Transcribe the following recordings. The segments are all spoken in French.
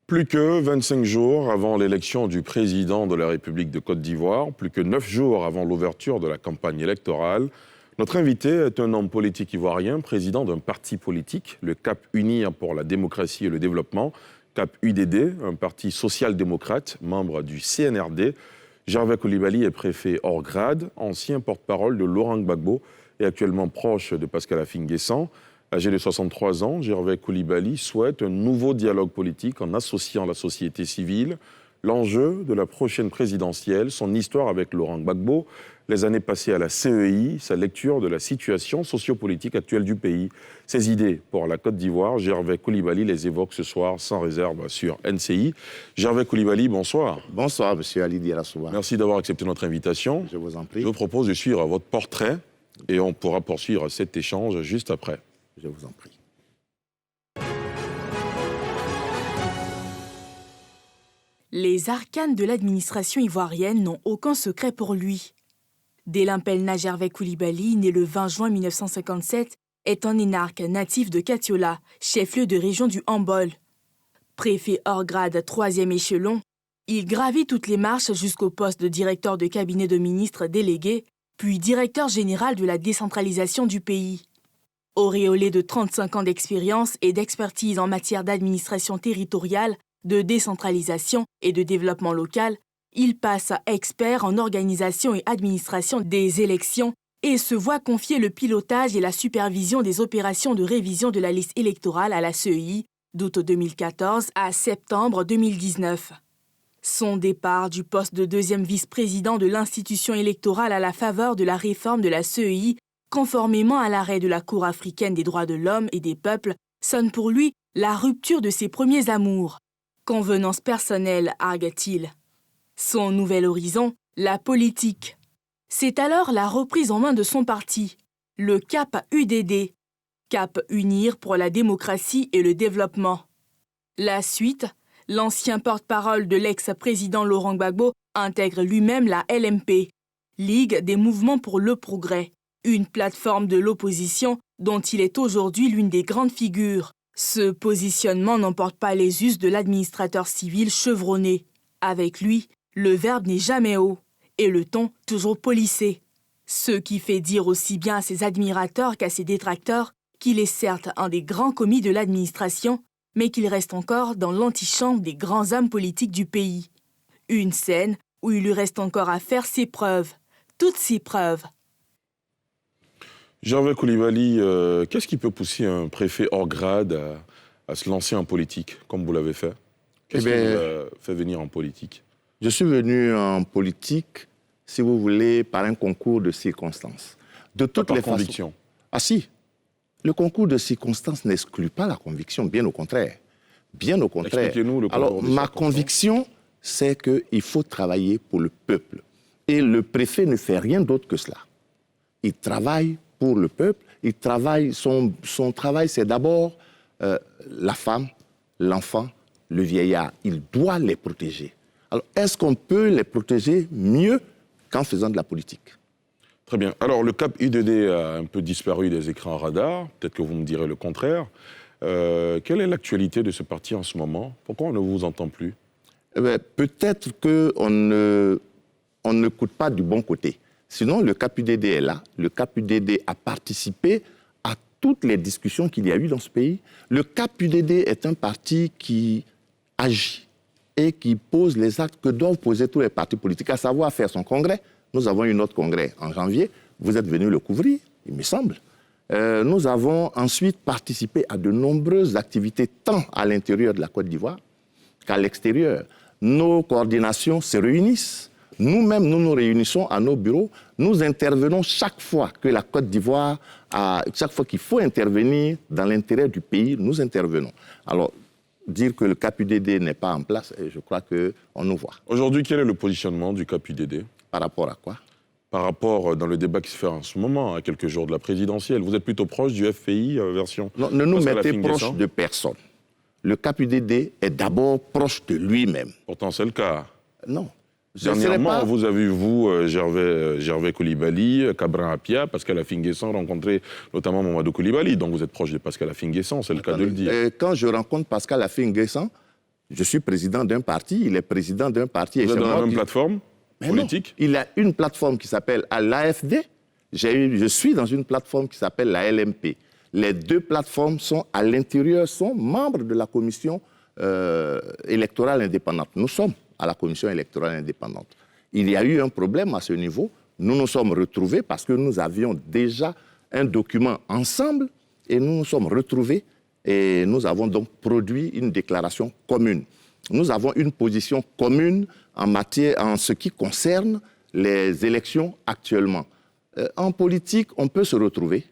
Plus que 25 jours avant l'élection du président de la République de Côte d'Ivoire, plus que 9 jours avant l'ouverture de la campagne électorale, notre invité est un homme politique ivoirien, président d'un parti politique, le CAP Unir pour la démocratie et le développement, CAP UDD, un parti social-démocrate, membre du CNRD. Gervais Coulibaly est préfet hors grade, ancien porte-parole de Laurent Gbagbo et actuellement proche de Pascal Affi-N'Guessan. Âgé de 63 ans, Gervais Coulibaly souhaite un nouveau dialogue politique en associant la société civile. L'enjeu de la prochaine présidentielle, son histoire avec Laurent Gbagbo, les années passées à la CEI, sa lecture de la situation sociopolitique actuelle du pays. Ses idées pour la Côte d'Ivoire, Gervais Coulibaly les évoque ce soir sans réserve sur NCI. Gervais Coulibaly, bonsoir. Bonsoir, monsieur Ali Diarasouba. Merci d'avoir accepté notre invitation. Je vous en prie. Je vous propose de suivre votre portrait et on pourra poursuivre cet échange juste après. Je vous en prie. Les arcanes de l'administration ivoirienne n'ont aucun secret pour lui. Délin Pelna Gervais Coulibaly, né le 20 juin 1957, est un énarque natif de Katiola, chef-lieu de région du Hambol. Préfet hors grade 3e échelon, il gravit toutes les marches jusqu'au poste de directeur de cabinet de ministre délégué, puis directeur général de la décentralisation du pays. Auréolé de 35 ans d'expérience et d'expertise en matière d'administration territoriale, de décentralisation et de développement local, il passe à expert en organisation et administration des élections et se voit confier le pilotage et la supervision des opérations de révision de la liste électorale à la CEI d'août 2014 à septembre 2019. Son départ du poste de deuxième vice-président de l'institution électorale à la faveur de la réforme de la CEI, conformément à l'arrêt de la Cour africaine des droits de l'homme et des peuples, sonne pour lui la rupture de ses premiers amours. Convenance personnelle, argue-t-il. Son nouvel horizon, la politique. C'est alors la reprise en main de son parti, le CAP UDD, CAP Unir pour la démocratie et le développement. La suite, l'ancien porte-parole de l'ex-président Laurent Gbagbo intègre lui-même la LMP, Ligue des mouvements pour le progrès, une plateforme de l'opposition dont il est aujourd'hui l'une des grandes figures. Ce positionnement n'emporte pas les us de l'administrateur civil chevronné. Avec lui, le verbe n'est jamais haut et le ton toujours polissé. Ce qui fait dire aussi bien à ses admirateurs qu'à ses détracteurs qu'il est certes un des grands commis de l'administration, mais qu'il reste encore dans l'antichambre des grands hommes politiques du pays. Une scène où il lui reste encore à faire ses preuves, toutes ses preuves. Gervais Coulibaly, qu'est-ce qui peut pousser un préfet hors grade à se lancer en politique, comme vous l'avez fait? Qu'est-ce qui vous a fait venir en politique? Je suis venu en politique, si vous voulez, par un concours de circonstances. De toutes les convictions. Ah si, le concours de circonstances n'exclut pas la conviction, bien au contraire. Bien au contraire. Expliquez-nous le concours Alors, de ma circonstances. Conviction, c'est qu'il faut travailler pour le peuple. Et le préfet ne fait rien d'autre que cela. Il travaille pour le peuple. Il travaille, son travail, c'est d'abord la femme, l'enfant, le vieillard. Il doit les protéger. Alors, est-ce qu'on peut les protéger mieux qu'en faisant de la politique? Très bien. Alors, le CAP UDD a un peu disparu des écrans radars. Peut-être que vous me direz le contraire. Quelle est l'actualité de ce parti en ce moment? Pourquoi on ne vous entend plus? Peut-être qu'on n'écoute pas du bon côté. Sinon, le CAP UDD est là. Le CAP UDD a participé à toutes les discussions qu'il y a eu dans ce pays. Le CAP UDD est un parti qui agit et qui pose les actes que doivent poser tous les partis politiques, à savoir faire son congrès. Nous avons eu notre congrès en janvier. Vous êtes venu le couvrir, il me semble. Nous avons ensuite participé à de nombreuses activités, tant à l'intérieur de la Côte d'Ivoire qu'à l'extérieur. Nos coordinations se réunissent. Nous-mêmes, nous nous réunissons à nos bureaux. Nous intervenons chaque fois que la Côte d'Ivoire, chaque fois qu'il faut intervenir dans l'intérêt du pays, nous intervenons. Alors, dire que le CAP UDD n'est pas en place, je crois qu'on nous voit. Aujourd'hui, quel est le positionnement du CAP UDD? Par rapport à quoi? Par rapport dans le débat qui se fait en ce moment, à quelques jours de la présidentielle. Vous êtes plutôt proche du FPI version... Non, ne nous mettez proche de personne. Le CAP UDD est d'abord proche de lui-même. Pourtant, c'est le cas. Non. Dernièrement, vous avez vu, Gervais Coulibaly, Cabrin Apia, Pascal Affi-N'Guessan rencontrer notamment Mamadou Coulibaly. Donc vous êtes proche de Pascal Affi-N'Guessan, c'est le cas de le dire. Quand je rencontre Pascal Affi-N'Guessan, Je suis président d'un parti, il est président d'un parti. Vous êtes dans la même plateforme politique? Non, il a une plateforme qui s'appelle l'AFD. Je suis dans une plateforme qui s'appelle la LMP. Les deux plateformes sont à l'intérieur, sont membres de la commission électorale indépendante. Nous sommes à la commission électorale indépendante. Il y a eu un problème à ce niveau. Nous nous sommes retrouvés parce que nous avions déjà un document ensemble et nous nous sommes retrouvés et nous avons donc produit une déclaration commune. Nous avons une position commune en ce qui concerne les élections actuellement. En politique, on peut se retrouver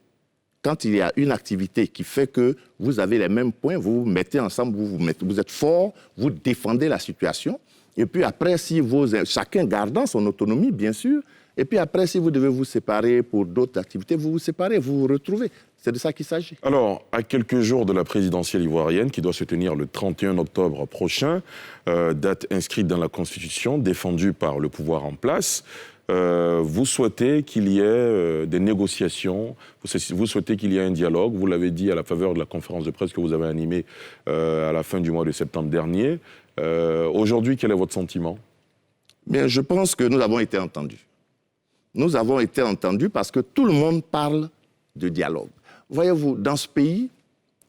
quand il y a une activité qui fait que vous avez les mêmes points, vous vous mettez ensemble, vous êtes fort, vous défendez la situation. Et puis après, chacun gardant son autonomie, bien sûr, et puis après, si vous devez vous séparer pour d'autres activités, vous vous séparez, vous vous retrouvez. C'est de ça qu'il s'agit. Alors, à quelques jours de la présidentielle ivoirienne, qui doit se tenir le 31 octobre prochain, date inscrite dans la Constitution, défendue par le pouvoir en place, vous souhaitez qu'il y ait des négociations, vous souhaitez qu'il y ait un dialogue, vous l'avez dit à la faveur de la conférence de presse que vous avez animée à la fin du mois de septembre dernier. Aujourd'hui, quel est votre sentiment? Bien, je pense que nous avons été entendus. Nous avons été entendus parce que tout le monde parle de dialogue. Voyez-vous, dans ce pays,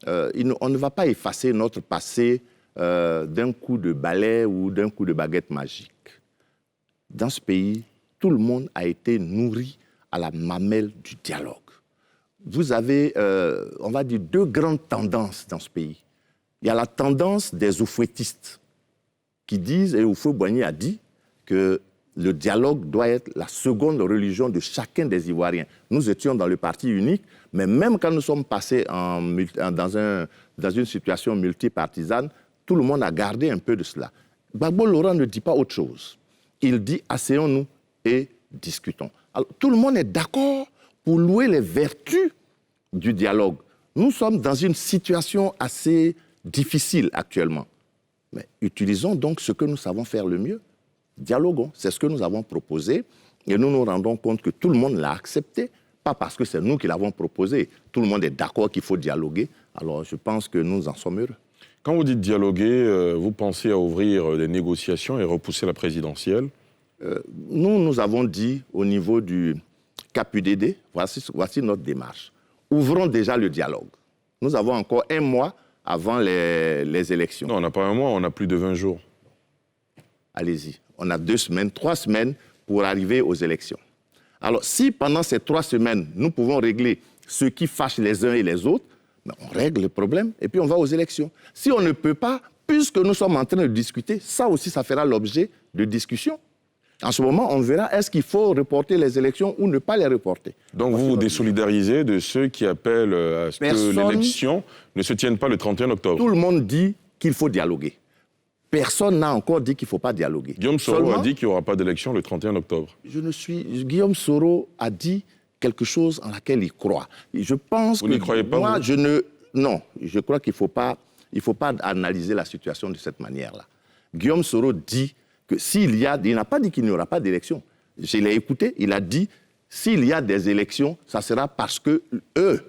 on ne va pas effacer notre passé d'un coup de balai ou d'un coup de baguette magique. Dans ce pays, tout le monde a été nourri à la mamelle du dialogue. Vous avez, on va dire, deux grandes tendances dans ce pays. Il y a la tendance des oufouettistes qui disent, et Houphouët-Boigny a dit, que le dialogue doit être la seconde religion de chacun des Ivoiriens. Nous étions dans le parti unique, mais même quand nous sommes passés dans une situation multipartisane, tout le monde a gardé un peu de cela. Gbagbo Laurent ne dit pas autre chose. Il dit « asseyons-nous et discutons ». Alors, tout le monde est d'accord pour louer les vertus du dialogue. Nous sommes dans une situation assez difficile actuellement. Mais utilisons donc ce que nous savons faire le mieux. Dialoguons, c'est ce que nous avons proposé et nous nous rendons compte que tout le monde l'a accepté, pas parce que c'est nous qui l'avons proposé. Tout le monde est d'accord qu'il faut dialoguer, alors je pense que nous en sommes heureux. Quand vous dites dialoguer, vous pensez à ouvrir des négociations et repousser la présidentielle? Nous avons dit au niveau du CAPUDD, voici notre démarche. Ouvrons déjà le dialogue. Nous avons encore un mois avant les élections. Non, on n'a pas un mois, on a plus de 20 jours. Allez-y. On a 2 semaines, 3 semaines pour arriver aux élections. Alors, si pendant ces 3 semaines, nous pouvons régler ce qui fâche les uns et les autres, on règle le problème et puis on va aux élections. Si on ne peut pas, puisque nous sommes en train de discuter, ça aussi, ça fera l'objet de discussions. En ce moment, on verra est-ce qu'il faut reporter les élections ou ne pas les reporter. Donc vous vous désolidarisez de ceux qui appellent à ce que l'élection ne se tienne pas le 31 octobre. Tout le monde dit qu'il faut dialoguer. Personne n'a encore dit qu'il ne faut pas dialoguer. Guillaume Soro a dit qu'il n'y aura pas d'élection le 31 octobre. Guillaume Soro a dit quelque chose en laquelle il croit. Je pense vous n'y croyez pas, moi, non, je crois qu'il ne faut pas analyser la situation de cette manière-là. Guillaume Soro dit que il n'a pas dit qu'il n'y aura pas d'élection. Je l'ai écouté, il a dit s'il y a des élections, ça sera parce que eux,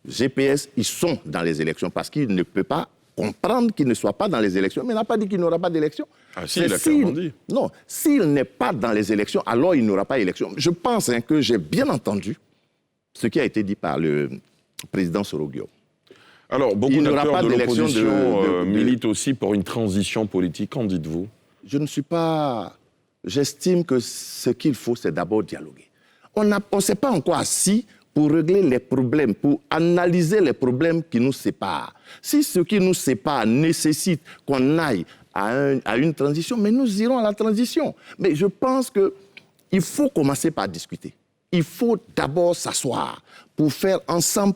GPS, ils sont dans les élections, parce qu'il ne peut pas comprendre qu'il ne soit pas dans les élections, mais il n'a pas dit qu'il n'y aura pas d'élection. Ah si, il a clairement dit. Non, s'il n'est pas dans les élections, alors il n'y aura pas d'élection. Je pense que j'ai bien entendu ce qui a été dit par le président Soro Guillaume. Alors, beaucoup d'acteurs de l'opposition militent aussi pour une transition politique. Qu'en dites-vous? Je ne suis pas... J'estime que ce qu'il faut, c'est d'abord dialoguer. On ne s'est pas encore assis pour régler les problèmes, pour analyser les problèmes qui nous séparent. Si ce qui nous sépare nécessite qu'on aille à une transition, mais nous irons à la transition. Mais je pense qu'il faut commencer par discuter. Il faut d'abord s'asseoir pour faire ensemble,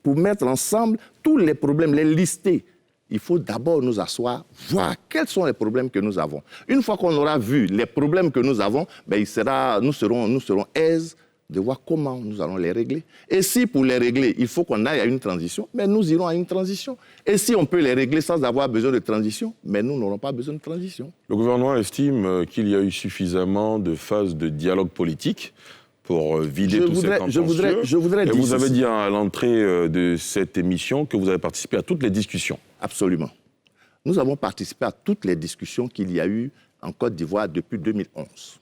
pour mettre ensemble tous les problèmes, les lister. Il faut d'abord nous asseoir, voir quels sont les problèmes que nous avons. Une fois qu'on aura vu les problèmes que nous avons, nous serons aises de voir comment nous allons les régler. Et si pour les régler, il faut qu'on aille à une transition, mais nous irons à une transition. Et si on peut les régler sans avoir besoin de transition, mais nous n'aurons pas besoin de transition. Le gouvernement estime qu'il y a eu suffisamment de phases de dialogue politique pour vider tous ces contentieux. Je voudrais dire vous avez dit à l'entrée de cette émission que vous avez participé à toutes les discussions. Absolument. Nous avons participé à toutes les discussions qu'il y a eu en Côte d'Ivoire depuis 2011.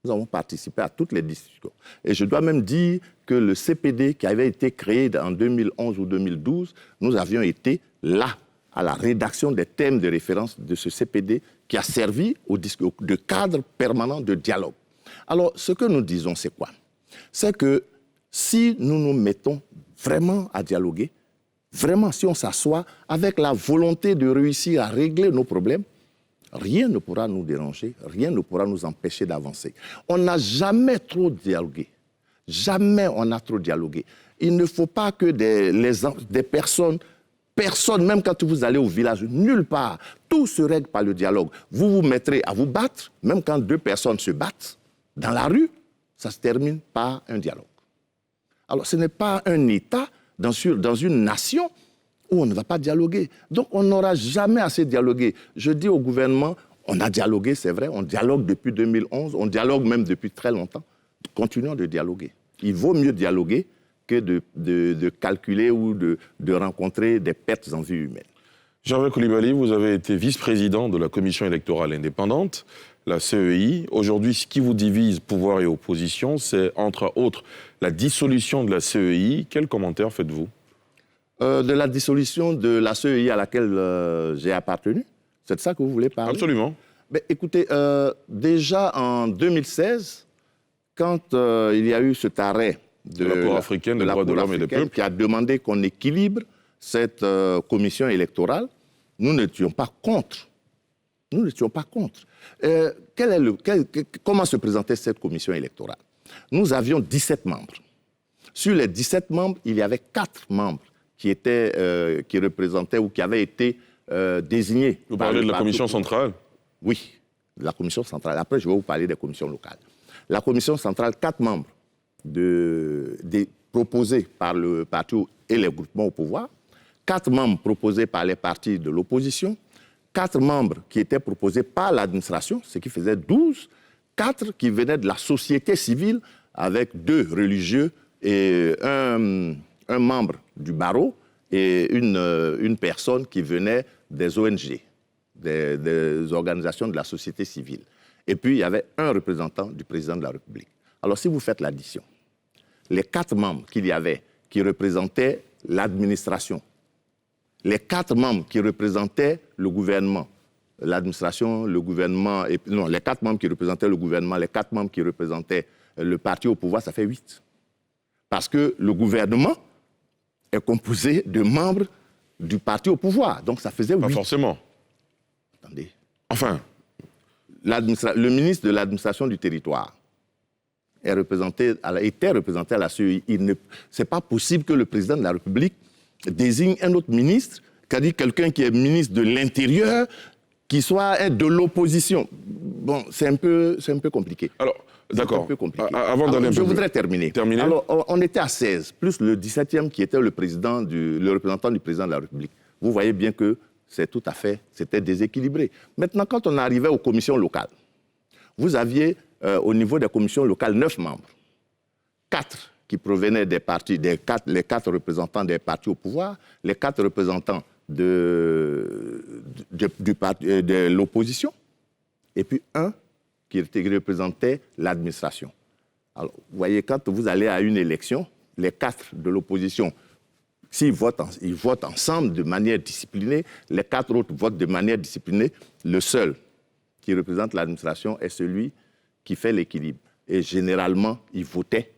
Nous avons participé à toutes les discussions. Et je dois même dire que le CPD qui avait été créé en 2011 ou 2012, nous avions été là, à la rédaction des thèmes de référence de ce CPD qui a servi de cadre permanent de dialogue. Alors, ce que nous disons, c'est quoi? C'est que si nous nous mettons vraiment à dialoguer, vraiment si on s'assoit avec la volonté de réussir à régler nos problèmes, rien ne pourra nous déranger, rien ne pourra nous empêcher d'avancer. On n'a jamais trop dialogué. Jamais on a trop dialogué. Il ne faut pas que des personnes, même quand vous allez au village, nulle part, tout se règle par le dialogue. Vous vous mettrez à vous battre, même quand deux personnes se battent, dans la rue, ça se termine par un dialogue. Alors ce n'est pas un État dans une nation où on ne va pas dialoguer. Donc on n'aura jamais assez dialogué. Je dis au gouvernement, on a dialogué, c'est vrai, on dialogue depuis 2011, on dialogue même depuis très longtemps. Continuons de dialoguer. Il vaut mieux dialoguer que de calculer ou de rencontrer des pertes en vie humaine. Gervais Coulibaly, vous avez été vice-président de la Commission électorale indépendante, la CEI. Aujourd'hui, ce qui vous divise, pouvoir et opposition, c'est entre autres la dissolution de la CEI. Quel commentaire faites-vous ? De la dissolution de la CEI à laquelle j'ai appartenu? C'est de ça que vous voulez parler? Absolument. Mais écoutez, déjà en 2016, quand il y a eu cet arrêt de la Cour africaine des droits de l'homme et des peuples qui a demandé qu'on équilibre cette commission électorale, nous n'étions pas contre. Nous n'étions pas contre. Comment se présentait cette commission électorale? Nous avions 17 membres. Sur les 17 membres, il y avait 4 membres qui représentaient ou qui avaient été désignés. Vous parlez de la commission centrale? Oui, de la commission centrale. Après, je vais vous parler des commissions locales. La commission centrale, 4 membres proposés par le parti et les groupements au pouvoir, 4 membres proposés par les partis de l'opposition, 4 membres qui étaient proposés par l'administration, ce qui faisait 12, 4 qui venaient de la société civile avec 2 religieux et un membre du barreau et une personne qui venait des ONG, des organisations de la société civile. Et puis, il y avait un représentant du président de la République. Alors, si vous faites l'addition, les 4 membres qu'il y avait qui représentaient l'administration, les 4 membres qui représentaient le gouvernement, l'administration, le gouvernement, les 4 membres qui représentaient le gouvernement, les 4 membres qui représentaient le parti au pouvoir, ça fait 8. Parce que le gouvernement est composé de membres du parti au pouvoir. Donc ça faisait 8. Pas forcément. Attendez. Enfin. Le ministre de l'administration du territoire était représenté à la CEI. Ce n'est pas possible que le président de la République désigne un autre ministre, c'est-à-dire quelqu'un qui est ministre de l'Intérieur, qui soit de l'opposition. Bon, c'est un peu compliqué. Alors, d'accord. C'est un peu compliqué. Avant d'aller un peu je voudrais terminer. Terminer. Alors, on était à 16, plus le 17e qui était le représentant du président de la République. Vous voyez bien que c'était déséquilibré. Maintenant, quand on arrivait aux commissions locales, vous aviez au niveau des commissions locales 9 membres. 4 qui provenaient des partis, les 4 représentants des partis au pouvoir, les 4 représentants de l'opposition, et puis un qui représentait l'administration. Alors, vous voyez, quand vous allez à une élection, les 4 de l'opposition, s'ils votent, ils votent ensemble de manière disciplinée, les 4 autres votent de manière disciplinée, le seul qui représente l'administration est celui qui fait l'équilibre. Et généralement, ils votaient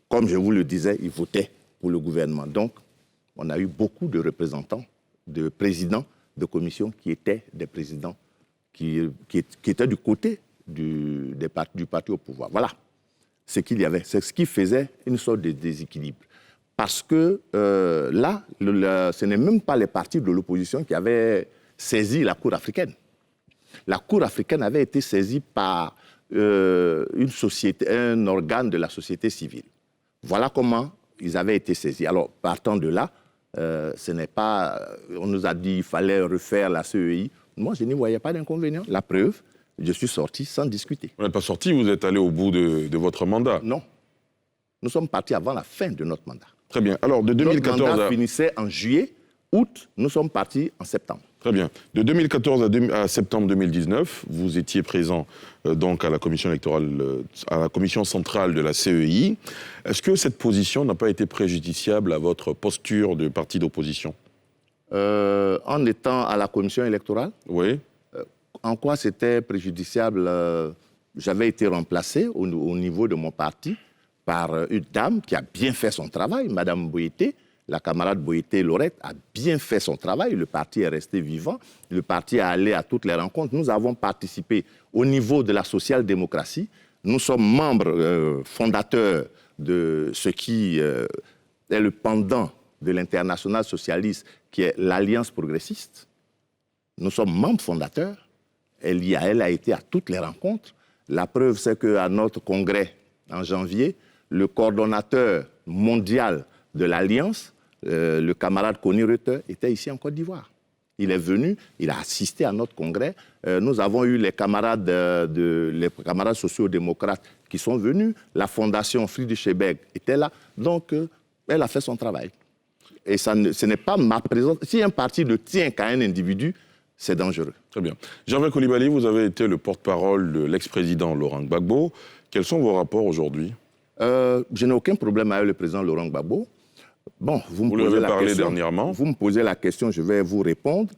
comme je vous le disais, ils votaient pour le gouvernement. Donc, on a eu beaucoup de représentants, de présidents de commissions qui étaient des présidents qui étaient du côté du parti au pouvoir. Voilà ce qu'il y avait. C'est ce qui faisait une sorte de déséquilibre. Parce que ce n'est même pas les partis de l'opposition qui avaient saisi la Cour africaine. La Cour africaine avait été saisie par un organe de la société civile. Voilà comment ils avaient été saisis. Alors, partant de là, on nous a dit qu'il fallait refaire la CEI. Moi, je n'y voyais pas d'inconvénient. La preuve, je suis sorti sans discuter. Vous n'êtes pas sorti, vous êtes allé au bout de votre mandat. Non. Nous sommes partis avant la fin de notre mandat. Très bien. Alors, de 2014 notre mandat finissait en juillet, août, nous sommes partis en septembre. Très bien. De 2014 à septembre 2019, vous étiez présent donc à la commission électorale, à la commission centrale de la CEI. Est-ce que cette position n'a pas été préjudiciable à votre posture de parti d'opposition? En étant à la commission électorale? Oui. En quoi c'était préjudiciable? J'avais été remplacé au niveau de mon parti par une dame qui a bien fait son travail, Madame Boyete. La camarade Boyete-Laurette a bien fait son travail. Le parti est resté vivant. Le parti est allé à toutes les rencontres. Nous avons participé au niveau de la social-démocratie. Nous sommes membres fondateurs de ce qui est le pendant de l'international socialiste, qui est l'Alliance progressiste. Nous sommes membres fondateurs. Elle a été à toutes les rencontres. La preuve, c'est qu'à notre congrès en janvier, le coordonnateur mondial de l'Alliance, le camarade Conny Reuter, était ici en Côte d'Ivoire. Il est venu, il a assisté à notre congrès. Nous avons eu les camarades sociaux-démocrates qui sont venus. La fondation Friedrich Ebert était là. Donc, elle a fait son travail. Et ce n'est pas ma présence. Si un parti ne tient qu'à un individu, c'est dangereux. Très bien. Gervais Coulibaly, vous avez été le porte-parole de l'ex-président Laurent Gbagbo. Quels sont vos rapports aujourd'hui? Je n'ai aucun problème avec le président Laurent Gbagbo. Bon, vous me posez la question, je vais vous répondre.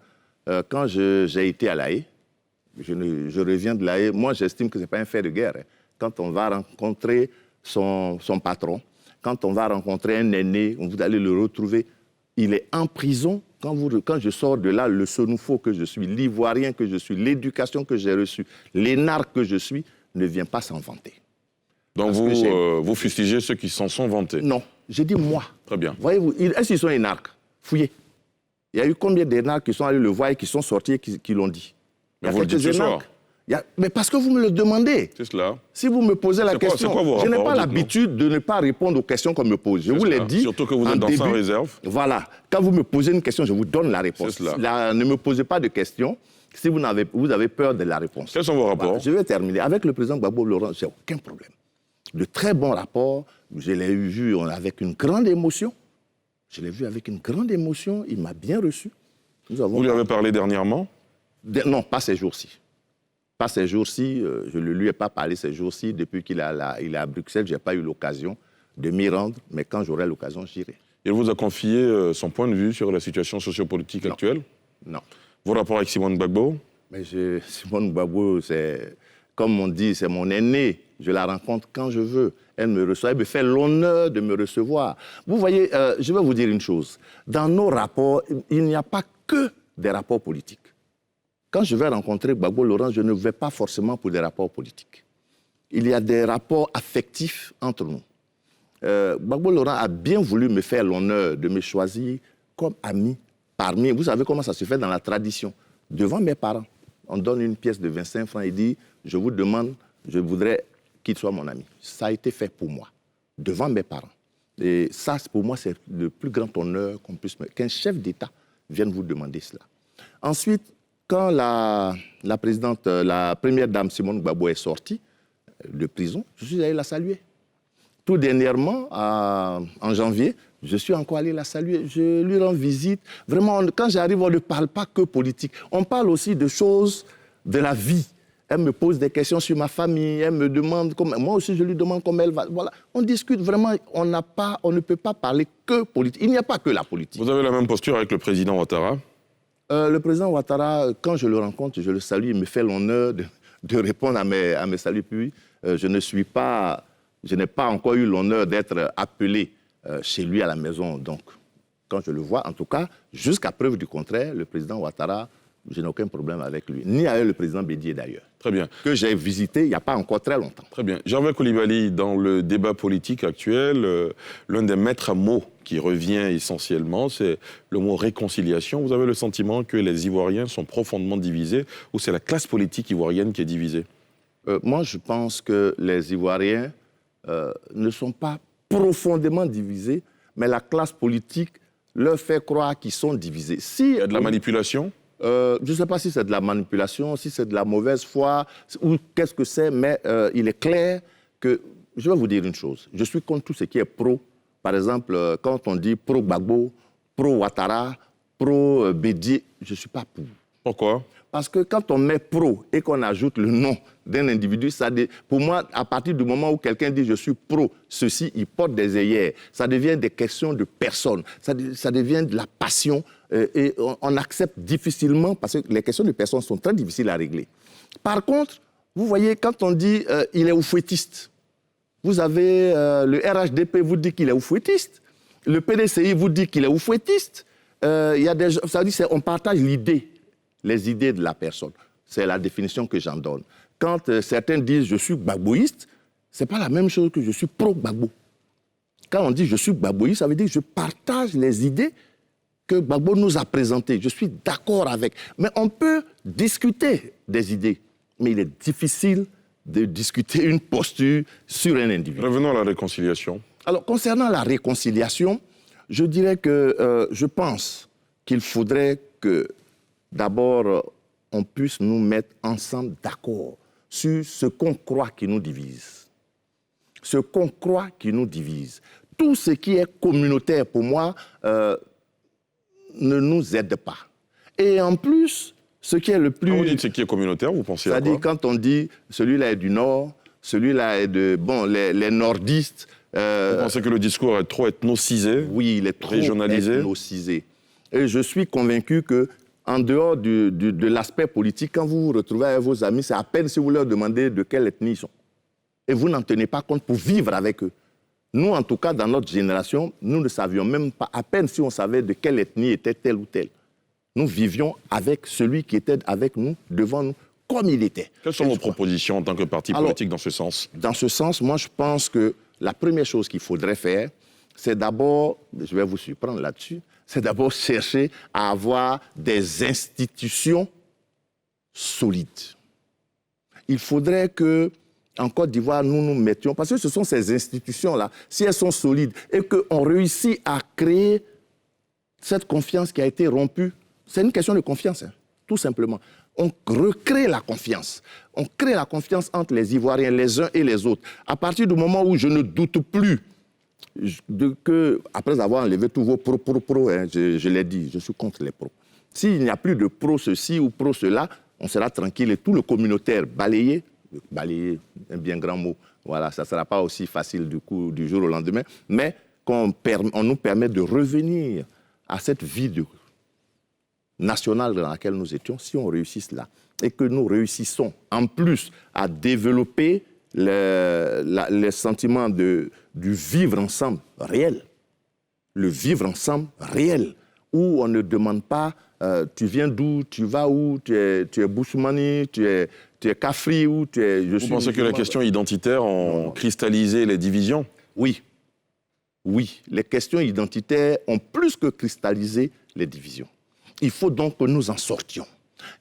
Quand j'ai été à La Haye, je reviens de La Haye, moi j'estime que ce n'est pas un fait de guerre. Quand on va rencontrer son patron, quand on va rencontrer un aîné, vous allez le retrouver, il est en prison. Quand je sors de là, le Sonoufo que je suis, l'Ivoirien que je suis, l'éducation que j'ai reçue, l'énarque que je suis, ne vient pas s'en vanter. Donc vous fustigez ceux qui s'en sont vantés? Non, j'ai dit moi. Très bien. Voyez-vous, est-ce qu'ils sont énarques? Fouillez. Il y a eu combien d'énarques qui sont allés le voir et qui sont sortis et qui l'ont dit? Mais vous le dites ce soir. Mais parce que vous me le demandez. C'est cela. Si vous me posez la question, je n'ai pas l'habitude de ne pas répondre aux questions qu'on me pose. Je vous l'ai dit. Surtout que vous êtes dans sans réserve. Voilà. Quand vous me posez une question, je vous donne la réponse. Ne me posez pas de questions si vous avez peur de la réponse. Quels sont vos rapports? Voilà. Je vais terminer. Avec le président Gbagbo Laurent, je n'ai aucun problème. De très bons rapports. Je l'ai vu avec une grande émotion. Il m'a bien reçu. Vous lui avez parlé dernièrement? Non, pas ces jours-ci. Pas ces jours-ci, je ne lui ai pas parlé ces jours-ci. Depuis qu'il est à Bruxelles, je n'ai pas eu l'occasion de m'y rendre. Mais quand j'aurai l'occasion, j'irai. Il vous a confié son point de vue sur la situation sociopolitique actuelle? Non. Vos rapports avec Simone Gbagbo? Mais Simone Gbagbo, comme on dit, c'est mon aînée. Je la rencontre quand je veux. Elle me reçoit, elle me fait l'honneur de me recevoir. Vous voyez, je vais vous dire une chose. Dans nos rapports, il n'y a pas que des rapports politiques. Quand je vais rencontrer Gbagbo Laurent, je ne vais pas forcément pour des rapports politiques. Il y a des rapports affectifs entre nous. Gbagbo Laurent a bien voulu me faire l'honneur de me choisir comme ami parmi... Vous savez comment ça se fait dans la tradition? Devant mes parents, on donne une pièce de 25 francs et dit « Je vous demande, je voudrais qu'il soit mon ami ». Ça a été fait pour moi, devant mes parents. Et ça, pour moi, c'est le plus grand honneur qu'un chef d'État vienne vous demander cela. Ensuite, quand la première dame Simone Gbagbo est sortie de prison, je suis allé la saluer. Tout dernièrement, en janvier, je suis encore allé la saluer. Je lui rends visite. Vraiment, quand j'arrive, on ne parle pas que politique. On parle aussi de choses de la vie. Elle me pose des questions sur ma famille. Elle me demande comment... Moi aussi, je lui demande comment elle va. Voilà. On discute vraiment. On ne peut pas parler que politique. Il n'y a pas que la politique. Vous avez la même posture avec le président Ouattara? Le président Ouattara, quand je le rencontre, je le salue. Il me fait l'honneur de répondre à mes saluts. Puis, je n'ai pas encore eu l'honneur d'être appelé chez lui à la maison. Donc, quand je le vois, en tout cas, jusqu'à preuve du contraire, le président Ouattara, je n'ai aucun problème avec lui. Ni avec le président Bédié, d'ailleurs. Très bien. Que j'ai visité il n'y a pas encore très longtemps. Très bien. Gervais Coulibaly, dans le débat politique actuel, l'un des maîtres mots qui revient essentiellement, c'est le mot réconciliation. Vous avez le sentiment que les Ivoiriens sont profondément divisés ou c'est la classe politique ivoirienne qui est divisée? Moi, je pense que les Ivoiriens ne sont pas profondément divisés, mais la classe politique leur fait croire qu'ils sont divisés. Il y a de la manipulation? Je ne sais pas si c'est de la manipulation, si c'est de la mauvaise foi, ou qu'est-ce que c'est, mais il est clair que... Je vais vous dire une chose. Je suis contre tout ce qui est pro. Par exemple, quand on dit pro-Gbagbo, pro-Ouattara, pro-Bédié, je ne suis pas pour. Pourquoi? Parce que quand on met pro et qu'on ajoute le nom d'un individu, pour moi, à partir du moment où quelqu'un dit « je suis pro ceci », il porte des œillères. Ça devient des questions de personne, ça devient de la passion et on accepte difficilement parce que les questions de personne sont très difficiles à régler. Par contre, vous voyez, quand on dit « il est oufouettiste », vous avez le RHDP vous dit qu'il est oufouettiste, le PDCI vous dit qu'il est oufouettiste, il y a des gens, ça dit on partage l'idée. Les idées de la personne. C'est la définition que j'en donne. Quand certains disent « je suis gbagboïste », ce n'est pas la même chose que « je suis pro-Gbagbo ». Quand on dit « je suis gbagboïste », ça veut dire que je partage les idées que Gbagbo nous a présentées. Je suis d'accord avec. Mais on peut discuter des idées. Mais il est difficile de discuter une posture sur un individu. Revenons à la réconciliation. Alors, concernant la réconciliation, je dirais que je pense qu'il faudrait que d'abord, on puisse nous mettre ensemble d'accord sur ce qu'on croit qui nous divise. Ce qu'on croit qui nous divise. Tout ce qui est communautaire, pour moi, ne nous aide pas. Et en plus, ce qui est le plus... Quand vous dites ce qui est communautaire, vous pensez à quoi? C'est-à-dire quand on dit celui-là est du Nord, celui-là est de... Bon, les nordistes... Vous pensez que le discours est trop ethnocisé? Oui, il est trop régionalisé? Ethnocisé. Et je suis convaincu que en dehors de l'aspect politique, quand vous vous retrouvez avec vos amis, c'est à peine si vous leur demandez de quelle ethnie ils sont. Et vous n'en tenez pas compte pour vivre avec eux. Nous, en tout cas, dans notre génération, nous ne savions même pas, à peine si on savait de quelle ethnie était tel ou tel. Nous vivions avec celui qui était avec nous, devant nous, comme il était. Quelles sont vos propositions en tant que parti politique dans ce sens? Dans ce sens, moi, je pense que la première chose qu'il faudrait faire, c'est d'abord, je vais vous surprendre là-dessus, c'est d'abord chercher à avoir des institutions solides. Il faudrait que, en Côte d'Ivoire, nous nous mettions, parce que ce sont ces institutions-là, si elles sont solides et qu'on réussit à créer cette confiance qui a été rompue, c'est une question de confiance, hein, tout simplement. On recrée la confiance. On crée la confiance entre les Ivoiriens, les uns et les autres. À partir du moment où je ne doute plus après avoir enlevé tous vos pro, hein, je l'ai dit, je suis contre les pros. S'il n'y a plus de pro ceci ou pro cela, on sera tranquille et tout le communautaire balayé, un bien grand mot, voilà, ça ne sera pas aussi facile du jour au lendemain, mais on nous permet de revenir à cette vie nationale dans laquelle nous étions, si on réussit cela, et que nous réussissons en plus à développer les sentiments du vivre ensemble réel. Le vivre ensemble réel, où on ne demande pas tu viens d'où, tu vas où, tu es Boussoumani, tu es Kafri ou tu es... Vous pensez que les questions identitaires ont cristallisé les divisions? Oui. Oui, les questions identitaires ont plus que cristallisé les divisions. Il faut donc que nous en sortions.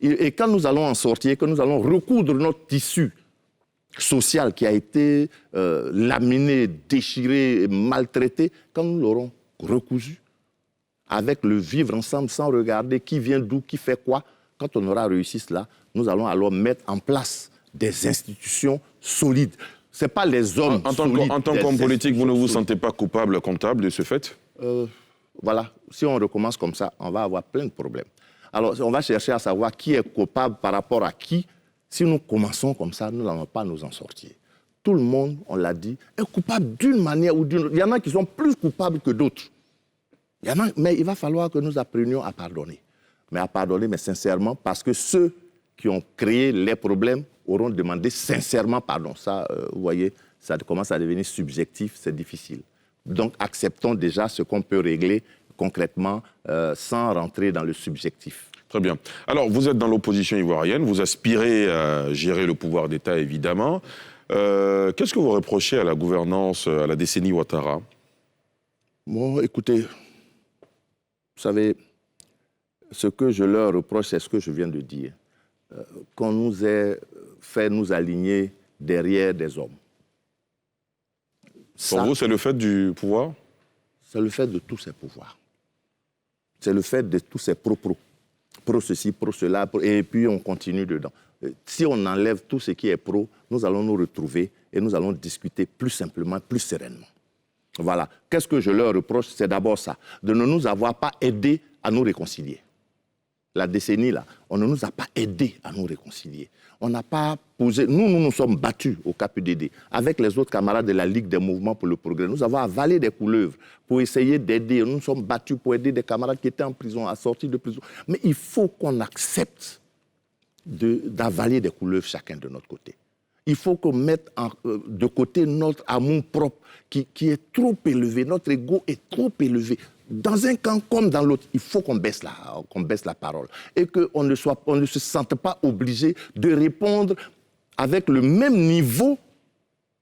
Et quand nous allons en sortir, que nous allons recoudre notre tissu social qui a été laminé, déchiré, maltraité, quand nous l'aurons recousu, avec le vivre ensemble sans regarder qui vient d'où, qui fait quoi, quand on aura réussi cela, nous allons alors mettre en place des institutions solides. Ce n'est pas les hommes solides. En tant qu'homme politique, vous ne vous sentez pas coupable, comptable de ce fait? Voilà, si on recommence comme ça, on va avoir plein de problèmes. Alors, on va chercher à savoir qui est coupable par rapport à qui. Si nous commençons comme ça, nous n'allons pas nous en sortir. Tout le monde, on l'a dit, est coupable d'une manière ou d'une autre. Il y en a qui sont plus coupables que d'autres. Mais il va falloir que nous apprenions à pardonner. Mais à pardonner, mais sincèrement, parce que ceux qui ont créé les problèmes auront demandé sincèrement pardon. Ça, vous voyez, ça commence à devenir subjectif, c'est difficile. Donc, acceptons déjà ce qu'on peut régler concrètement sans rentrer dans le subjectif. Très bien. Alors, vous êtes dans l'opposition ivoirienne, vous aspirez à gérer le pouvoir d'État, évidemment. Qu'est-ce que vous reprochez à la gouvernance, à la décennie Ouattara? Bon, écoutez, vous savez, ce que je leur reproche, c'est ce que je viens de dire. Qu'on nous ait fait nous aligner derrière des hommes. Pour vous, c'est le fait du pouvoir? C'est le fait de tous ces pouvoirs. C'est le fait de tous ces pro ceci, pro cela, et puis on continue dedans. Si on enlève tout ce qui est pro, nous allons nous retrouver et nous allons discuter plus simplement, plus sereinement. Voilà. Qu'est-ce que je leur reproche? C'est d'abord ça, de ne nous avoir pas aidés à nous réconcilier. la décennie, là, on ne nous a pas aidés à nous réconcilier. On n'a pas posé... Nous nous sommes battus au KPDD avec les autres camarades de la Ligue des mouvements pour le progrès. Nous avons avalé des couleuvres pour essayer d'aider. Nous nous sommes battus pour aider des camarades qui étaient en prison, à sortir de prison. Mais il faut qu'on accepte d'avaler des couleuvres chacun de notre côté. Il faut qu'on mette de côté notre amour propre qui est trop élevé. Notre ego est trop élevé. Dans un camp comme dans l'autre, il faut qu'on baisse la parole et qu'on ne se sente pas obligé de répondre avec le même niveau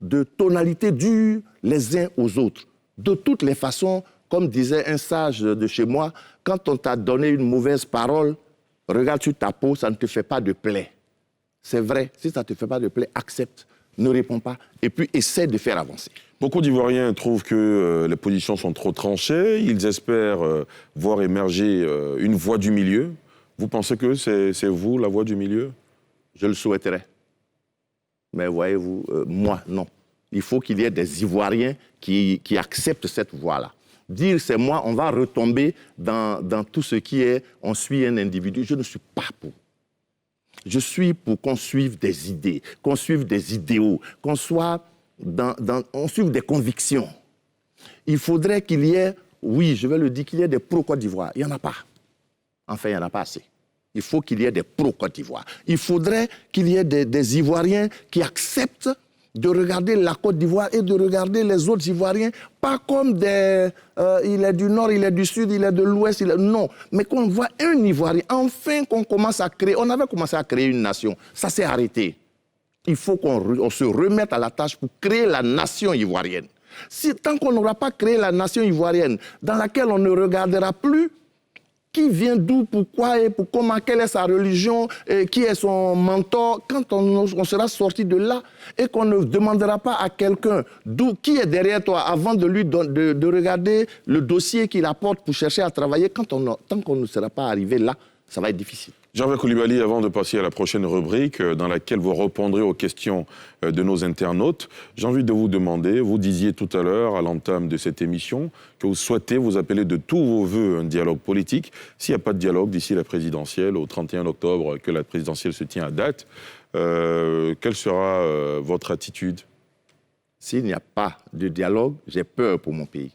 de tonalité dure les uns aux autres. De toutes les façons, comme disait un sage de chez moi, quand on t'a donné une mauvaise parole, regarde sur ta peau, ça ne te fait pas de plaie. C'est vrai, si ça ne te fait pas de plaie, accepte, ne réponds pas et puis essaie de faire avancer. Beaucoup d'Ivoiriens trouvent que les positions sont trop tranchées. Ils espèrent voir émerger une voie du milieu. Vous pensez que c'est vous, la voie du milieu? Je le souhaiterais. Mais voyez-vous, moi, non. Il faut qu'il y ait des Ivoiriens qui acceptent cette voie-là. Dire c'est moi, on va retomber dans tout ce qui est on suit un individu. Je ne suis pas pour. Je suis pour qu'on suive des idées, qu'on suive des idéaux, qu'on soit on suive des convictions. Il faudrait qu'il y ait, oui, je vais le dire, qu'il y ait des pro-Côte d'Ivoire. Il n'y en a pas. Enfin, il n'y en a pas assez. Il faut qu'il y ait des pro-Côte d'Ivoire. Il faudrait qu'il y ait des Ivoiriens qui acceptent de regarder la Côte d'Ivoire et de regarder les autres Ivoiriens, pas comme des... il est du Nord, il est du Sud, il est de l'Ouest, non. Mais qu'on voit un Ivoirien, enfin qu'on commence à créer... On avait commencé à créer une nation, ça s'est arrêté. Il faut qu'on se remette à la tâche pour créer la nation ivoirienne. Tant qu'on n'aura pas créé la nation ivoirienne, dans laquelle on ne regardera plus qui vient d'où, pourquoi et pour comment, quelle est sa religion, et qui est son mentor, quand on sera sorti de là et qu'on ne demandera pas à quelqu'un qui est derrière toi avant de lui de regarder le dossier qu'il apporte pour chercher à travailler, tant qu'on ne sera pas arrivé là, ça va être difficile. Janvier Coulibaly, avant de passer à la prochaine rubrique dans laquelle vous répondrez aux questions de nos internautes, j'ai envie de vous demander, vous disiez tout à l'heure à l'entame de cette émission que vous souhaitez vous appeler de tous vos voeux un dialogue politique. S'il n'y a pas de dialogue d'ici la présidentielle, au 31 octobre, que la présidentielle se tient à date, quelle sera votre attitude? S'il n'y a pas de dialogue, j'ai peur pour mon pays.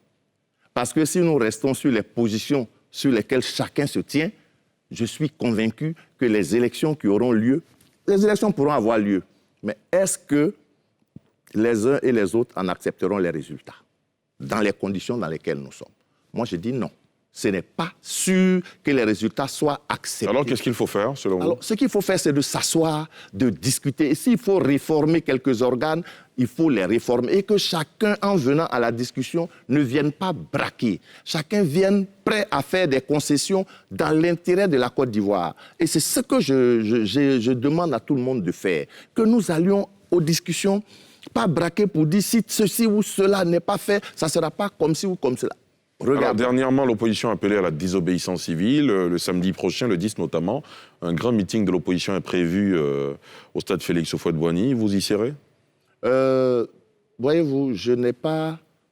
Parce que si nous restons sur les positions sur lesquelles chacun se tient, je suis convaincu que les élections qui auront lieu, les élections pourront avoir lieu. Mais est-ce que les uns et les autres en accepteront les résultats dans les conditions dans lesquelles nous sommes? Moi, je dis non. Ce n'est pas sûr que les résultats soient acceptés. Alors, qu'est-ce qu'il faut faire, selon vous? Ce qu'il faut faire, c'est de s'asseoir, de discuter. Et s'il faut réformer quelques organes, il faut les réformer. Et que chacun, en venant à la discussion, ne vienne pas braquer. Chacun vienne prêt à faire des concessions dans l'intérêt de la Côte d'Ivoire. Et c'est ce que je demande à tout le monde de faire. Que nous allions aux discussions, pas braquer pour dire si ceci ou cela n'est pas fait, ça ne sera pas comme ci ou comme cela. Alors, dernièrement, l'opposition a appelé à la désobéissance civile. Le samedi prochain, le 10 notamment, un grand meeting de l'opposition est prévu au stade Félix Houphouët-Boigny. Vous y serez? Voyez-vous, je ne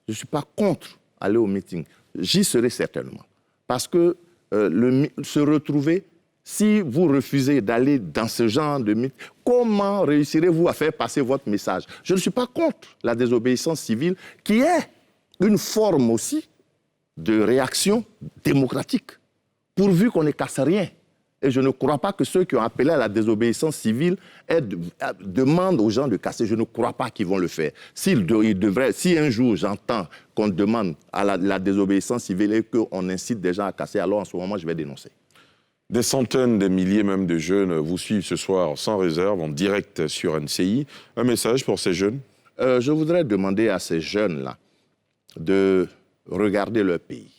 suis pas contre aller au meeting. J'y serai certainement. Parce que se retrouver, si vous refusez d'aller dans ce genre de meeting, comment réussirez-vous à faire passer votre message? Je ne suis pas contre la désobéissance civile, qui est une forme aussi de réaction démocratique, pourvu qu'on ne casse rien. Et je ne crois pas que ceux qui ont appelé à la désobéissance civile demandent aux gens de casser. Je ne crois pas qu'ils vont le faire. Si un jour j'entends qu'on demande à la désobéissance civile et qu'on incite des gens à casser, alors en ce moment, je vais dénoncer. Des centaines, des milliers même de jeunes vous suivent ce soir sans réserve, en direct sur NCI. Un message pour ces jeunes? Je voudrais demander à ces jeunes-là de regarder leur pays,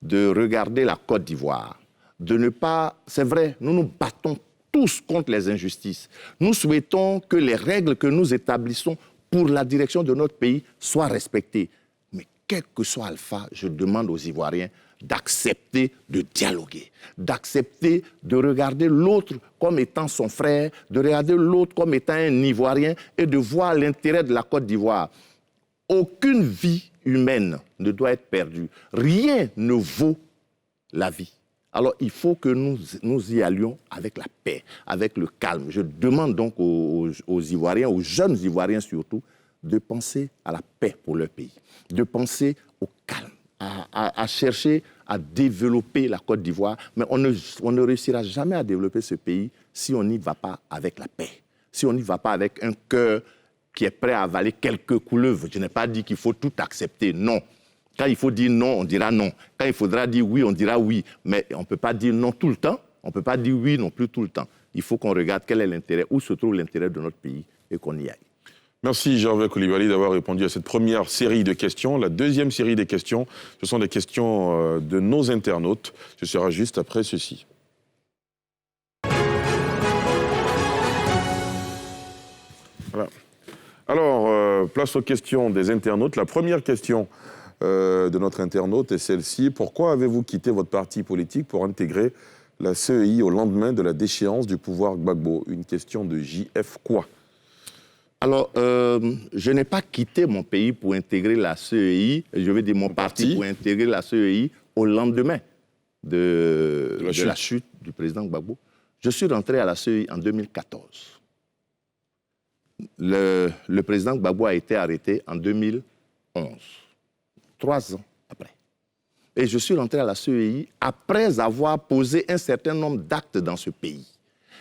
de regarder la Côte d'Ivoire, de ne pas... C'est vrai, nous nous battons tous contre les injustices. Nous souhaitons que les règles que nous établissons pour la direction de notre pays soient respectées. Mais quel que soit Alpha, je demande aux Ivoiriens d'accepter de dialoguer, d'accepter de regarder l'autre comme étant son frère, de regarder l'autre comme étant un Ivoirien et de voir l'intérêt de la Côte d'Ivoire. Aucune vie humaine ne doit être perdue. Rien ne vaut la vie. Alors, il faut que nous y allions avec la paix, avec le calme. Je demande donc aux Ivoiriens, aux jeunes Ivoiriens surtout, de penser à la paix pour leur pays, de penser au calme, à chercher à développer la Côte d'Ivoire. Mais on ne réussira jamais à développer ce pays si on n'y va pas avec la paix, si on n'y va pas avec un cœur qui est prêt à avaler quelques couleuvres. Je n'ai pas dit qu'il faut tout accepter, non. Quand il faut dire non, on dira non. Quand il faudra dire oui, on dira oui. Mais on ne peut pas dire non tout le temps. On ne peut pas dire oui non plus tout le temps. Il faut qu'on regarde quel est l'intérêt, où se trouve l'intérêt de notre pays et qu'on y aille. Merci Gervais Coulibaly d'avoir répondu à cette première série de questions. La deuxième série des questions, ce sont des questions de nos internautes. Ce sera juste après ceci. Voilà. Alors, place aux questions des internautes. La première question de notre internaute est celle-ci. Pourquoi avez-vous quitté votre parti politique pour intégrer la CEI au lendemain de la déchéance du pouvoir Gbagbo? Une question de JF Quoi. Alors, je n'ai pas quitté mon pays pour intégrer la CEI, je veux dire mon parti pour intégrer la CEI au lendemain de la chute du président Gbagbo. Je suis rentré à la CEI en 2014. Le président Gbagbo a été arrêté en 2011, 3 ans après. Et je suis rentré à la CEI après avoir posé un certain nombre d'actes dans ce pays.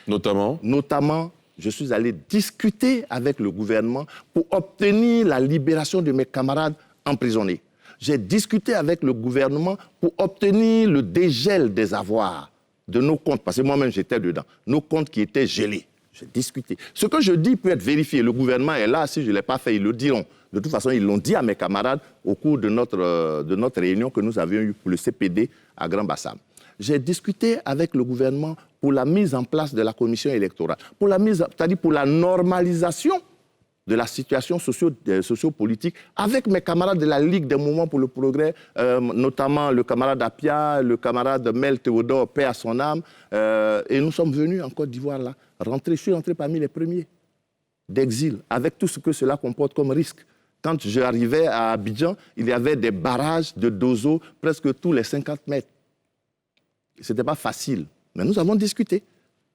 Notamment, je suis allé discuter avec le gouvernement pour obtenir la libération de mes camarades emprisonnés. J'ai discuté avec le gouvernement pour obtenir le dégel des avoirs de nos comptes, parce que moi-même j'étais dedans, nos comptes qui étaient gelés. J'ai discuté. Ce que je dis peut être vérifié. Le gouvernement est là. Si je ne l'ai pas fait, ils le diront. De toute façon, ils l'ont dit à mes camarades au cours de notre réunion que nous avions eue pour le CPD à Grand-Bassam. J'ai discuté avec le gouvernement pour la mise en place de la commission électorale, c'est-à-dire pour la normalisation de la situation sociopolitique avec mes camarades de la Ligue des mouvements pour le progrès, notamment le camarade Apia, le camarade Mel Théodore, paix à son âme. Et nous sommes venus en Côte d'Ivoire là. Je suis rentré parmi les premiers d'exil, avec tout ce que cela comporte comme risque. Quand j'arrivais à Abidjan, il y avait des barrages de Dozo presque tous les 50 mètres. Ce n'était pas facile, mais nous avons discuté.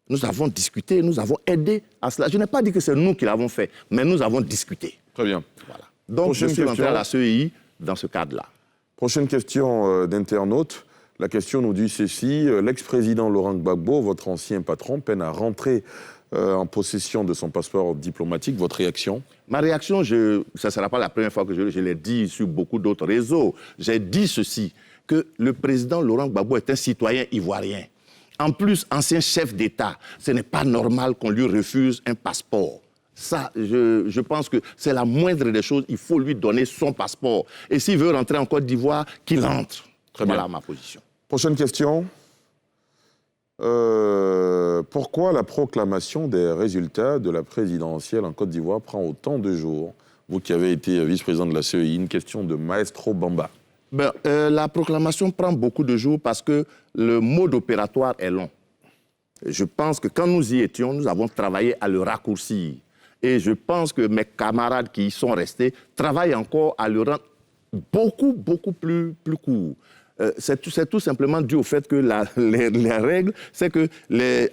Nous avons discuté, nous avons aidé à cela. Je n'ai pas dit que c'est nous qui l'avons fait, mais nous avons discuté. Très bien. Voilà. Donc je suis rentré à la CEI dans ce cadre-là. Prochaine question d'internaute. La question nous dit ceci. L'ex-président Laurent Gbagbo, votre ancien patron, peine à rentrer en possession de son passeport diplomatique. Votre réaction? Ma réaction, ça ne sera pas la première fois que je l'ai dit sur beaucoup d'autres réseaux. J'ai dit ceci, que le président Laurent Gbagbo est un citoyen ivoirien. En plus, ancien chef d'État, ce n'est pas normal qu'on lui refuse un passeport. Ça, je pense que c'est la moindre des choses. Il faut lui donner son passeport. Et s'il veut rentrer en Côte d'Ivoire, qu'il entre. Très bien. Voilà ma position. Prochaine question. Pourquoi la proclamation des résultats de la présidentielle en Côte d'Ivoire prend autant de jours? Vous qui avez été vice-président de la CEI, une question de Maestro Bamba. La proclamation prend beaucoup de jours parce que le mode opératoire est long. Je pense que quand nous y étions, nous avons travaillé à le raccourcir. Et je pense que mes camarades qui y sont restés travaillent encore à le rendre beaucoup plus court. C'est tout simplement dû au fait que les règles, c'est que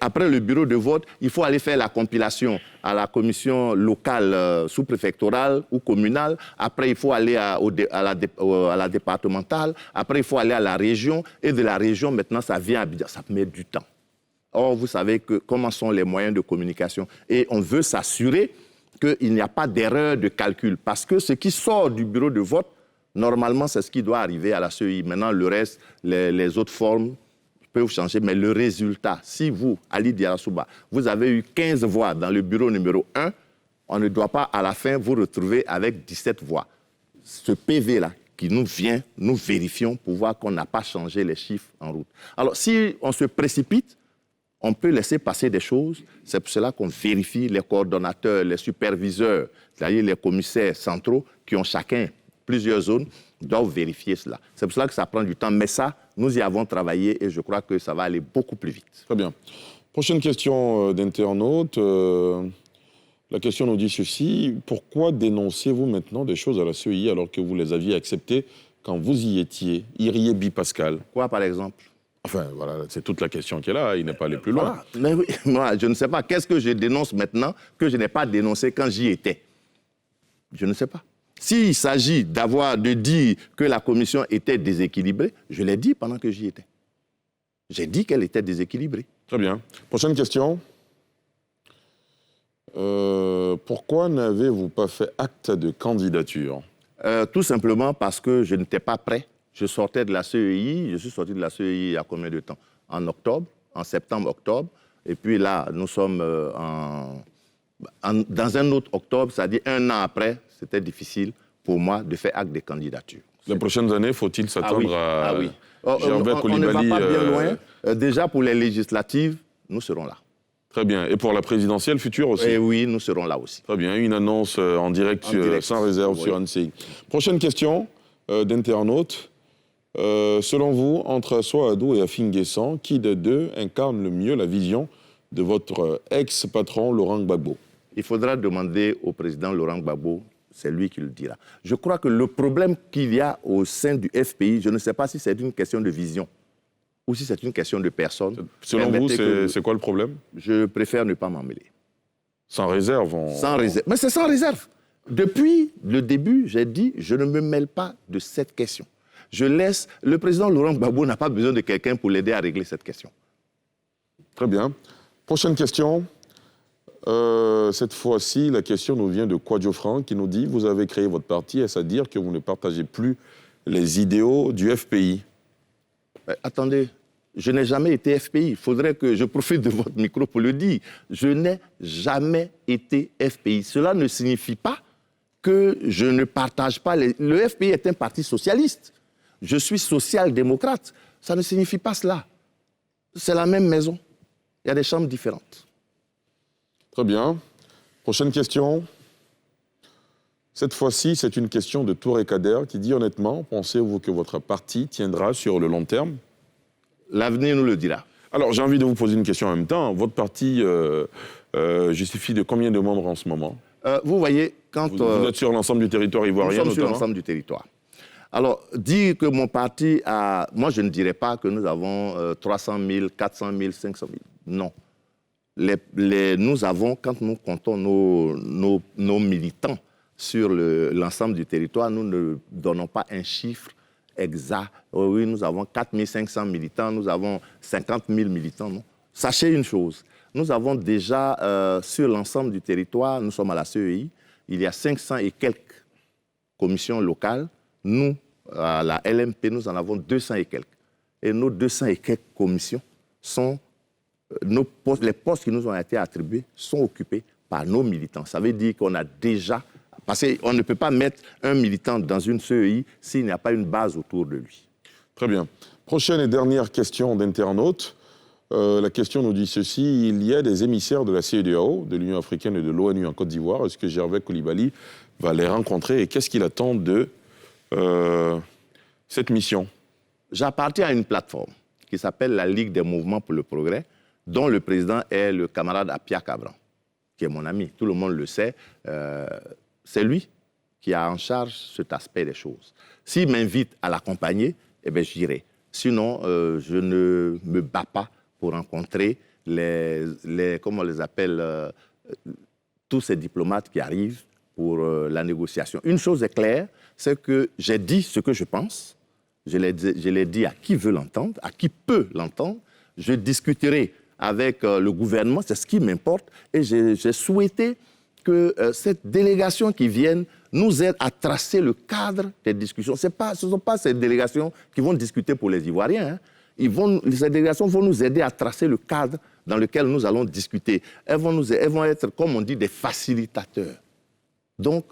après le bureau de vote, il faut aller faire la compilation à la commission locale, sous-préfectorale ou communale. Après, il faut aller à la départementale. Après, il faut aller à la région. Et de la région, maintenant, ça vient à Abidjan. Ça met du temps. Or, vous savez comment sont les moyens de communication. Et on veut s'assurer qu'il n'y a pas d'erreur de calcul. Parce que ce qui sort du bureau de vote, normalement, c'est ce qui doit arriver à la CEI. Maintenant, le reste, les autres formes peuvent changer. Mais le résultat, si vous, Ali Diarra-Souba, vous avez eu 15 voix dans le bureau numéro 1, on ne doit pas à la fin vous retrouver avec 17 voix. Ce PV-là qui nous vient, nous vérifions pour voir qu'on n'a pas changé les chiffres en route. Alors, si on se précipite, on peut laisser passer des choses. C'est pour cela qu'on vérifie les coordonnateurs, les superviseurs, c'est-à-dire les commissaires centraux qui ont chacun plusieurs zones, doivent vérifier cela. C'est pour cela que ça prend du temps. Mais ça, nous y avons travaillé et je crois que ça va aller beaucoup plus vite. Très bien. Prochaine question d'internaute. La question nous dit ceci. Pourquoi dénoncez-vous maintenant des choses à la CEI alors que vous les aviez acceptées quand vous y étiez? Irié Pascal. Quoi, par exemple? Enfin, voilà, c'est toute la question qui est là, il n'est pas allé plus loin. Voilà. Mais oui, moi, je ne sais pas. Qu'est-ce que je dénonce maintenant que je n'ai pas dénoncé quand j'y étais? Je ne sais pas. S'il s'agit de dire que la commission était déséquilibrée, je l'ai dit pendant que j'y étais. J'ai dit qu'elle était déséquilibrée. Très bien. Prochaine question. Pourquoi n'avez-vous pas fait acte de candidature? Tout simplement parce que je n'étais pas prêt. Je sortais de la CEI. Je suis sorti de la CEI il y a combien de temps? En octobre, en septembre-octobre. Et puis là, nous sommes dans un autre octobre, c'est-à-dire un an après, c'était difficile pour moi de faire acte de candidature. Les prochaines années, faut-il s'attendre à Gervais Coulibaly? On ne va pas bien loin. Déjà pour les législatives, nous serons là. Très bien. Et pour la présidentielle future aussi? Et oui, nous serons là aussi. Très bien. Une annonce en direct, sans réserve sur NCI. Prochaine question d'internaute. Selon vous, entre Assoadou et Afin Guessan, qui des deux incarne le mieux la vision de votre ex-patron Laurent Gbagbo? Il faudra demander au président Laurent Gbagbo, c'est lui qui le dira. Je crois que le problème qu'il y a au sein du FPI, je ne sais pas si c'est une question de vision ou si c'est une question de personne. Selon vous, c'est quoi le problème? Je préfère ne pas m'en mêler. Sans réserve Sans réserve. Mais c'est sans réserve. Depuis le début, j'ai dit, je ne me mêle pas de cette question. Je laisse... Le président Laurent Gbagbo n'a pas besoin de quelqu'un pour l'aider à régler cette question. Très bien. Prochaine question. Cette fois-ci, la question nous vient de Kwadjo Franck qui nous dit « Vous avez créé votre parti, est-ce à dire que vous ne partagez plus les idéaux du FPI ?» Attendez, je n'ai jamais été FPI. Il faudrait que je profite de votre micro pour le dire. Je n'ai jamais été FPI. Cela ne signifie pas que je ne partage pas... Le FPI est un parti socialiste. Je suis social-démocrate. Ça ne signifie pas cela. C'est la même maison. Il y a des chambres différentes. Très bien. Prochaine question. Cette fois-ci, c'est une question de Touré Kader qui dit honnêtement, pensez-vous que votre parti tiendra sur le long terme? L'avenir nous le dira. Alors, j'ai envie de vous poser une question en même temps. Votre parti justifie de combien de membres en ce moment? Vous voyez, quand... Vous êtes sur l'ensemble du territoire ivoirien, nous sommes sur l'ensemble du territoire. Alors, dire que mon parti a... Moi, je ne dirais pas que nous avons 300 000, 400 000, 500 000. Non. Nous avons, quand nous comptons nos militants sur l'ensemble du territoire, nous ne donnons pas un chiffre exact. Oui, nous avons 4 500 militants, nous avons 50 000 militants. Non. Sachez une chose, nous avons déjà, sur l'ensemble du territoire, nous sommes à la CEI, il y a 500 et quelques commissions locales. Nous, à la LMP, nous en avons 200 et quelques. Et nos 200 et quelques commissions sont... les postes qui nous ont été attribués sont occupés par nos militants. Ça veut dire qu'on a déjà... Parce qu'on ne peut pas mettre un militant dans une CEI s'il n'y a pas une base autour de lui. Très bien. Prochaine et dernière question d'internaute. La question nous dit ceci. Il y a des émissaires de la CEDEAO, de l'Union africaine et de l'ONU en Côte d'Ivoire. Est-ce que Gervais Coulibaly va les rencontrer et qu'est-ce qu'il attend de cette mission? J'appartiens à une plateforme qui s'appelle la Ligue des mouvements pour le progrès, dont le président est le camarade Apia Cabran, qui est mon ami. Tout le monde le sait. C'est lui qui a en charge cet aspect des choses. S'il m'invite à l'accompagner, eh bien, j'irai. Sinon, je ne me bats pas pour rencontrer comment on les appelle, tous ces diplomates qui arrivent pour la négociation. Une chose est claire, c'est que j'ai dit ce que je pense. Je l'ai dit à qui veut l'entendre, à qui peut l'entendre. Je discuterai avec le gouvernement, c'est ce qui m'importe. Et j'ai souhaité que cette délégation qui vienne nous aide à tracer le cadre des discussions. Ce ne sont pas ces délégations qui vont discuter pour les Ivoiriens. Hein. Ces délégations vont nous aider à tracer le cadre dans lequel nous allons discuter. Elles vont être, comme on dit, des facilitateurs. Donc,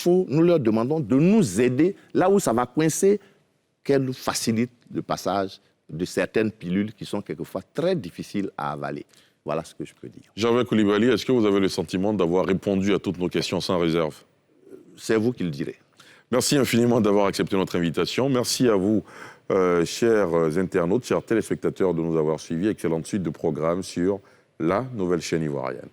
nous leur demandons de nous aider là où ça va coincer, qu'elles nous facilitent le passage de certaines pilules qui sont quelquefois très difficiles à avaler. Voilà ce que je peux dire. Gervais Coulibaly, est-ce que vous avez le sentiment d'avoir répondu à toutes nos questions sans réserve? C'est vous qui le direz. Merci infiniment d'avoir accepté notre invitation. Merci à vous, chers internautes, chers téléspectateurs, de nous avoir suivis. Excellente suite de programmes sur la nouvelle chaîne ivoirienne.